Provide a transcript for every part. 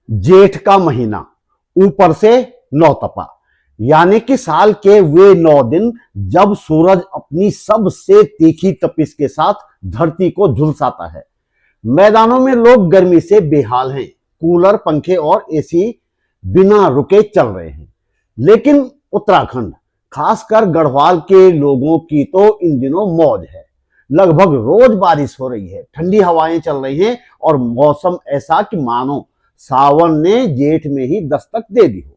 जेठ का महीना, ऊपर से नौतपा, यानी कि साल के वे 9 दिन जब सूरज अपनी सबसे तीखी तपिश के साथ धरती को झुलसाता है। मैदानों में लोग गर्मी से बेहाल हैं, कूलर, पंखे और एसी बिना रुके चल रहे हैं। लेकिन उत्तराखंड, खासकर गढ़वाल के लोगों की तो इन दिनों मौज है। लगभग रोज बारिश हो रही है, ठंडी हवाएं चल रही हैं और मौसम ऐसा कि मानो सावन ने जेठ में ही दस्तक दे दी हो।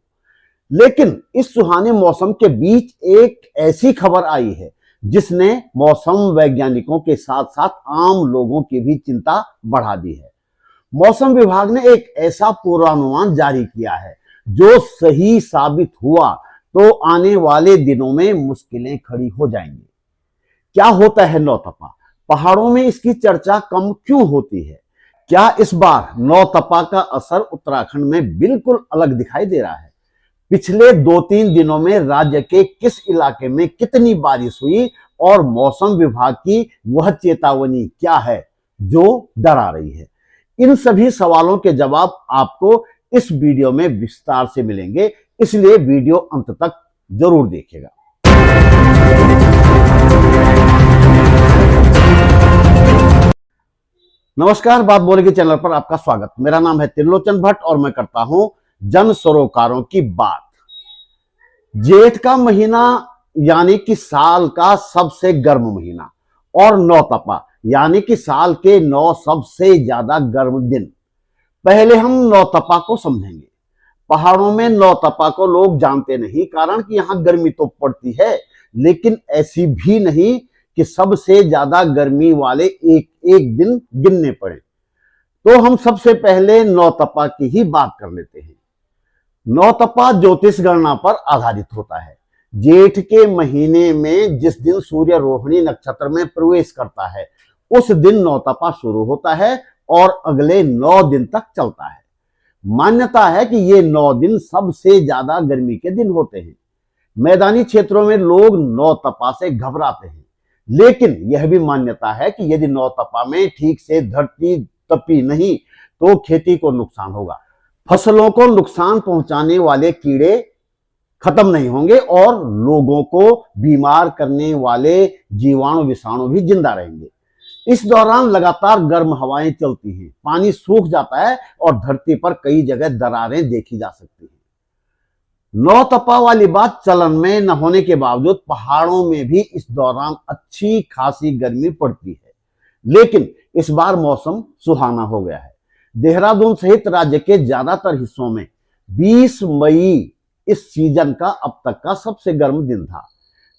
लेकिन इस सुहाने मौसम के बीच एक ऐसी खबर आई है जिसने मौसम वैज्ञानिकों के साथ साथ आम लोगों की भी चिंता बढ़ा दी है। मौसम विभाग ने एक ऐसा पूर्वानुमान जारी किया है जो सही साबित हुआ तो आने वाले दिनों में मुश्किलें खड़ी हो जाएंगी। क्या होता है नौतपा? पहाड़ों में इसकी चर्चा कम क्यों होती है? क्या इस बार नौतपा का असर उत्तराखंड में बिल्कुल अलग दिखाई दे रहा है? पिछले 2-3 दिनों में राज्य के किस इलाके में कितनी बारिश हुई और मौसम विभाग की वह चेतावनी क्या है जो डरा रही है? इन सभी सवालों के जवाब आपको इस वीडियो में विस्तार से मिलेंगे, इसलिए वीडियो अंत तक जरूर देखिएगा। नमस्कार, बात बोलेगी चैनल पर आपका स्वागत। मेरा नाम है त्रिलोचन भट्ट और मैं करता हूं जन सरोकारों की बात। जेठ का महीना यानी कि साल का सबसे गर्म महीना और नौतपा यानी कि साल के 9 सबसे ज्यादा गर्म दिन। पहले हम नौतपा को समझेंगे। पहाड़ों में नौतपा को लोग जानते नहीं, कारण कि यहां गर्मी तो पड़ती है, लेकिन ऐसी भी नहीं कि सबसे ज्यादा गर्मी वाले एक एक दिन गिनने पड़े। तो हम सबसे पहले नौतपा की ही बात कर लेते हैं। नौतपा ज्योतिष गणना पर आधारित होता है। जेठ के महीने में जिस दिन सूर्य रोहिणी नक्षत्र में प्रवेश करता है उस दिन नौतपा शुरू होता है और अगले 9 दिन तक चलता है। मान्यता है कि ये 9 दिन सबसे ज्यादा गर्मी के दिन होते हैं। मैदानी क्षेत्रों में लोग नौतपा से घबराते हैं, लेकिन यह भी मान्यता है कि यदि नौतपा में ठीक से धरती तपी नहीं तो खेती को नुकसान होगा। फसलों को नुकसान पहुंचाने वाले कीड़े खत्म नहीं होंगे और लोगों को बीमार करने वाले जीवाणु विषाणु भी जिंदा रहेंगे। इस दौरान लगातार गर्म हवाएं चलती हैं, पानी सूख जाता है और धरती पर कई जगह दरारें देखी जा सकती हैं। नौतपा वाली बात चलन में न होने के बावजूद पहाड़ों में भी इस दौरान अच्छी खासी गर्मी पड़ती है, लेकिन इस बार मौसम सुहाना हो गया है। देहरादून सहित राज्य के ज्यादातर हिस्सों में 20 मई इस सीजन का अब तक का सबसे गर्म दिन था।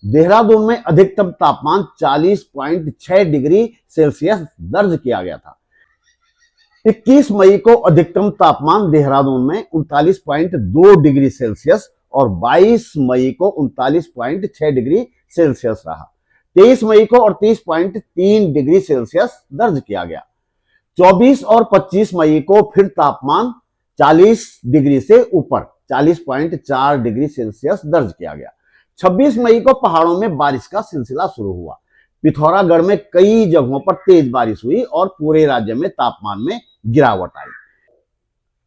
देहरादून में अधिकतम तापमान 40.6 डिग्री सेल्सियस दर्ज किया गया था। 21 मई को अधिकतम तापमान देहरादून में 39.2 डिग्री सेल्सियस और 22 मई को 39.6 डिग्री सेल्सियस रहा। 23 मई को 38.3 डिग्री सेल्सियस दर्ज किया गया। 24 और 25 मई को फिर तापमान 40 डिग्री से ऊपर 40.4 डिग्री सेल्सियस दर्ज किया गया। 26 मई को पहाड़ों में बारिश का सिलसिला शुरू हुआ। पिथौरागढ़ में कई जगहों पर तेज बारिश हुई और पूरे राज्य में तापमान में गिरावट आई।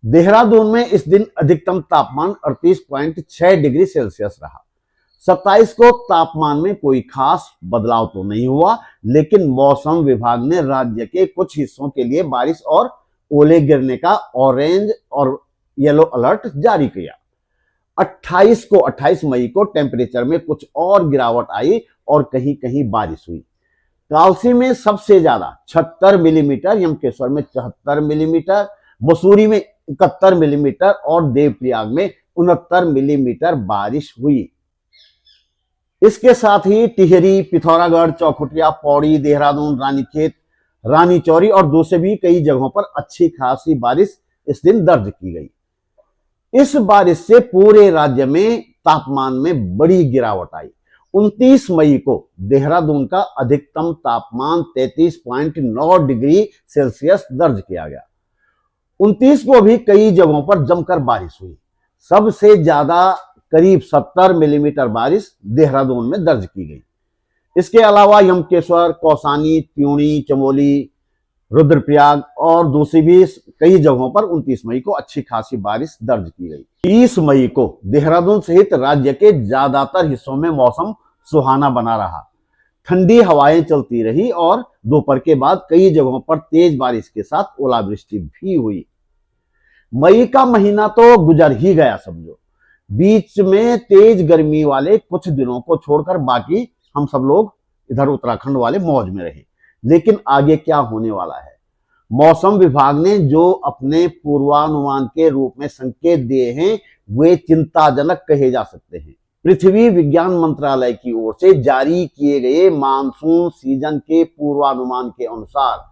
देहरादून में इस दिन अधिकतम तापमान 38.6 डिग्री सेल्सियस रहा। 27 को तापमान में कोई खास बदलाव तो नहीं हुआ, लेकिन मौसम विभाग ने राज्य के कुछ हिस्सों के लिए बारिश और ओले गिरने का ऑरेंज और येलो अलर्ट जारी किया। 28 मई को टेम्परेचर में कुछ और गिरावट आई और कहीं कहीं बारिश हुई। कालसी में सबसे ज्यादा 76 मिलीमीटर, यमकेश्वर में 74 मिलीमीटर, मसूरी में 71 मिलीमीटर और देवप्रयाग में 69 मिलीमीटर बारिश हुई। इसके साथ ही टिहरी, पिथौरागढ़, चौखुटिया, पौड़ी, देहरादून, रानीखेत, रानीचौरी और दूसरे भी कई जगहों पर अच्छी खासी बारिश इस दिन दर्ज की गई। इस बारिश से पूरे राज्य में तापमान में बड़ी गिरावट आई। 29 मई को देहरादून का अधिकतम तापमान 33.9 डिग्री सेल्सियस दर्ज किया गया। 29 को भी कई जगहों पर जमकर बारिश हुई। सबसे ज्यादा करीब 70 मिलीमीटर बारिश देहरादून में दर्ज की गई। इसके अलावा यमकेश्वर, कौसानी, त्यूणी, चमोली, रुद्रप्रयाग और दूसरी भी कई जगहों पर 29 मई को अच्छी खासी बारिश दर्ज की गई। 30 मई को देहरादून सहित राज्य के ज्यादातर हिस्सों में मौसम सुहाना बना रहा। ठंडी हवाएं चलती रही और दोपहर के बाद कई जगहों पर तेज बारिश के साथ ओलावृष्टि भी हुई। मई का महीना तो गुजर ही गया समझो। बीच में तेज गर्मी वाले कुछ दिनों को छोड़कर बाकी हम सब लोग इधर उत्तराखंड वाले मौज में रहे। लेकिन आगे क्या होने वाला है? मौसम विभाग ने जो अपने पूर्वानुमान के रूप में संकेत दिए हैं वे चिंताजनक कहे जा सकते हैं। पृथ्वी विज्ञान मंत्रालय की ओर से जारी किए गए मानसून सीजन के पूर्वानुमान के अनुसार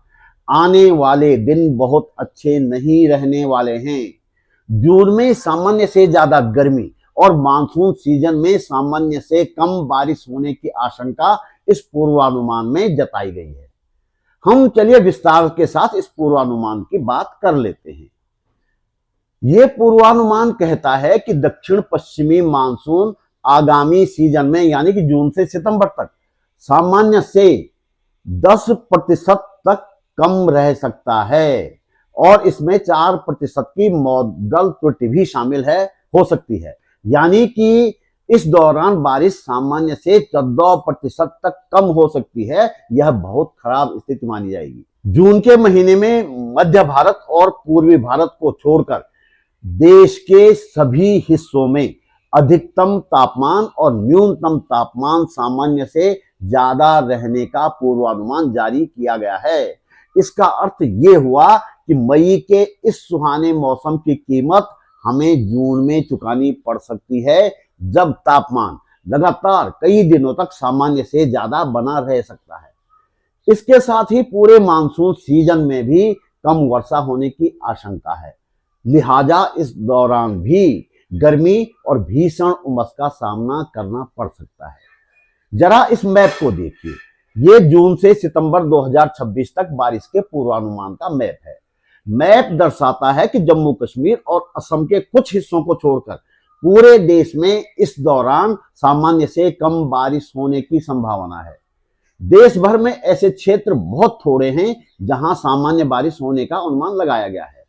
आने वाले दिन बहुत अच्छे नहीं रहने वाले हैं। जून में सामान्य से ज्यादा गर्मी और मानसून सीजन में सामान्य से कम बारिश होने की आशंका इस पूर्वानुमान में जताई गई है। हम चलिए विस्तार के साथ इस पूर्वानुमान की बात कर लेते हैं। यह पूर्वानुमान कहता है कि दक्षिण पश्चिमी मानसून आगामी सीजन में यानी कि जून से सितंबर तक सामान्य से 10% तक कम रह सकता है और इसमें 4% की मॉडल त्रुटि भी शामिल हो सकती है। यानी कि इस दौरान बारिश सामान्य से 14% तक कम हो सकती है। यह बहुत खराब स्थिति मानी जाएगी। जून के महीने में मध्य भारत और पूर्वी भारत को छोड़कर देश के सभी हिस्सों में अधिकतम तापमान और न्यूनतम तापमान सामान्य से ज्यादा रहने का पूर्वानुमान जारी किया गया है। इसका अर्थ ये हुआ कि मई के इस सुहाने मौसम की कीमत हमें जून में चुकानी पड़ सकती है, जब तापमान लगातार कई दिनों तक सामान्य से ज्यादा बना रह सकता है। इसके साथ ही पूरे मानसून सीजन में भी कम वर्षा होने की आशंका है। लिहाजा इस दौरान भी गर्मी और भीषण उमस का सामना करना पड़ सकता है। जरा इस मैप को देखिए। ये जून से सितंबर 2026 तक बारिश के पूर्वानुमान का मैप है। मैप दर्शाता है कि जम्मू कश्मीर और असम के कुछ हिस्सों को छोड़कर पूरे देश में इस दौरान सामान्य से कम बारिश होने की संभावना है। देश भर में ऐसे क्षेत्र बहुत थोड़े हैं जहां सामान्य बारिश होने का अनुमान लगाया गया है।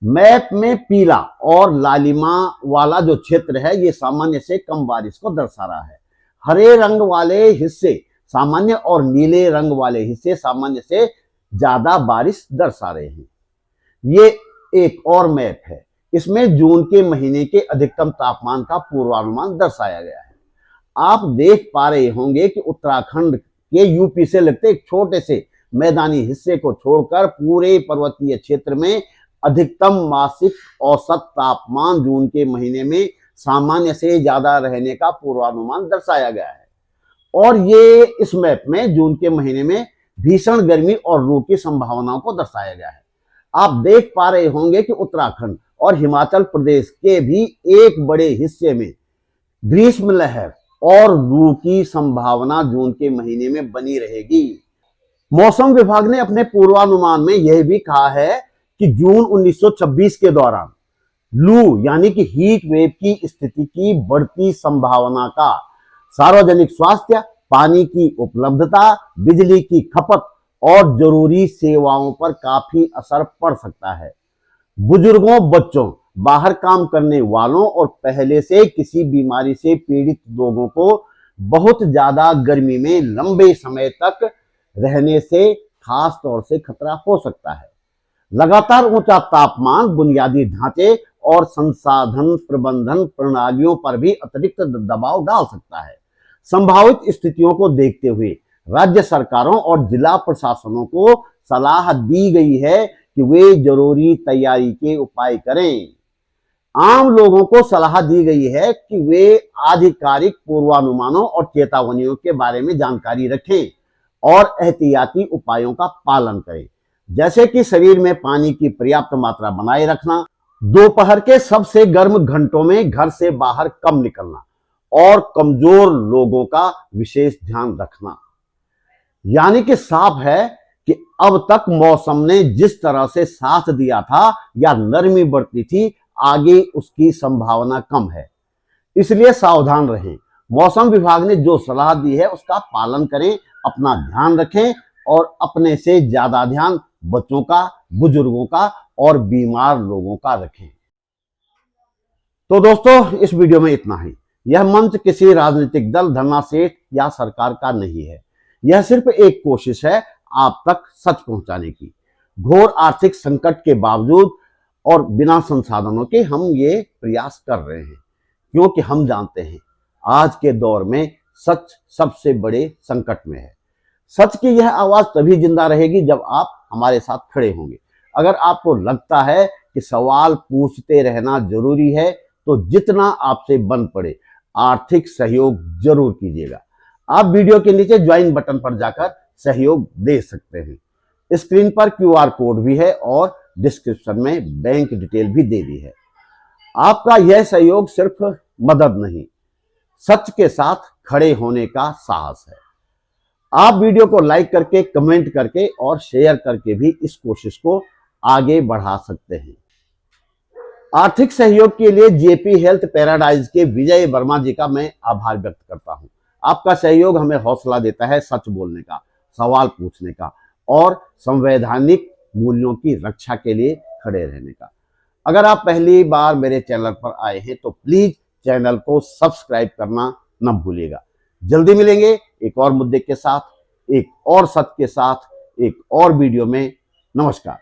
मैप में पीला और लालिमा वाला जो क्षेत्र है ये सामान्य से कम बारिश को दर्शा रहा है। हरे रंग वाले हिस्से सामान्य और नीले रंग वाले हिस्से सामान्य से ज्यादा बारिश दर्शा रहे हैं। ये एक और मैप है। इसमें जून के महीने के अधिकतम तापमान का पूर्वानुमान दर्शाया गया है। आप देख पा रहे होंगे कि उत्तराखंड के यूपी से लगते एक छोटे से मैदानी हिस्से को छोड़कर पूरे पर्वतीय क्षेत्र में अधिकतम मासिक औसत तापमान जून के महीने में सामान्य से ज्यादा रहने का पूर्वानुमान दर्शाया गया है। और ये इस मैप में जून के महीने में भीषण गर्मी और लू की संभावनाओं को दर्शाया गया है। आप देख पा रहे होंगे कि उत्तराखंड और हिमाचल प्रदेश के भी एक बड़े हिस्से में ग्रीष्म लहर और लू की संभावना जून के महीने में बनी रहेगी। मौसम विभाग ने अपने पूर्वानुमान में यह भी कहा है कि जून 1926 के दौरान लू यानी कि हीट वेव की स्थिति की बढ़ती संभावना का सार्वजनिक स्वास्थ्य, पानी की उपलब्धता, बिजली की खपत और जरूरी सेवाओं पर काफी असर पड़ सकता है। बुजुर्गों, बच्चों, बाहर काम करने वालों और पहले से किसी बीमारी से पीड़ित लोगों को बहुत ज्यादा गर्मी में लंबे समय तक रहने से खास तौर से खतरा हो सकता है। लगातार ऊंचा तापमान बुनियादी ढांचे और संसाधन प्रबंधन प्रणालियों पर भी अतिरिक्त दबाव डाल सकता है। संभावित स्थितियों को देखते हुए राज्य सरकारों और जिला प्रशासनों को सलाह दी गई है कि वे जरूरी तैयारी के उपाय करें। आम लोगों को सलाह दी गई है कि वे आधिकारिक पूर्वानुमानों और चेतावनियों के बारे में जानकारी रखें और एहतियाती उपायों का पालन करें, जैसे कि शरीर में पानी की पर्याप्त मात्रा बनाए रखना, दोपहर के सबसे गर्म घंटों में घर से बाहर कम निकलना और कमजोर लोगों का विशेष ध्यान रखना। यानी कि साफ है कि अब तक मौसम ने जिस तरह से साथ दिया था या नरमी बढ़ती थी, आगे उसकी संभावना कम है। इसलिए सावधान रहें। मौसम विभाग ने जो सलाह दी है उसका पालन करें, अपना ध्यान रखें और अपने से ज्यादा ध्यान बच्चों का, बुजुर्गों का और बीमार लोगों का रखें। तो दोस्तों, इस वीडियो में इतना ही। यह मंच किसी राजनीतिक दल, धरना सेठ या सरकार का नहीं है। यह सिर्फ एक कोशिश है आप तक सच पहुंचाने की। घोर आर्थिक संकट के बावजूद और बिना संसाधनों के हम ये प्रयास कर रहे हैं, क्योंकि हम जानते हैं आज के दौर में सच सबसे बड़े संकट में है। सच की यह आवाज तभी जिंदा रहेगी जब आप हमारे साथ खड़े होंगे। अगर आपको लगता है कि सवाल पूछते रहना जरूरी है, तो जितना आपसे बन पड़े आर्थिक सहयोग जरूर कीजिएगा। आप वीडियो के नीचे ज्वाइन बटन पर जाकर सहयोग दे सकते हैं। स्क्रीन पर क्यूआर कोड भी है और डिस्क्रिप्शन में बैंक डिटेल भी दे दी है। आपका यह सहयोग सिर्फ मदद नहीं, सच के साथ खड़े होने का साहस है। आप वीडियो को लाइक करके, कमेंट करके और शेयर करके भी इस कोशिश को आगे बढ़ा सकते हैं। आर्थिक सहयोग के लिए जेपी हेल्थ पैराडाइज के विजय वर्मा जी का मैं आभार व्यक्त करता हूं। आपका सहयोग हमें हौसला देता है सच बोलने का, सवाल पूछने का और संवैधानिक मूल्यों की रक्षा के लिए खड़े रहने का। अगर आप पहली बार मेरे चैनल पर आए हैं तो प्लीज चैनल को सब्सक्राइब करना न भूलिएगा। जल्दी मिलेंगे एक और मुद्दे के साथ, एक और सत्य के साथ, एक और वीडियो में। नमस्कार।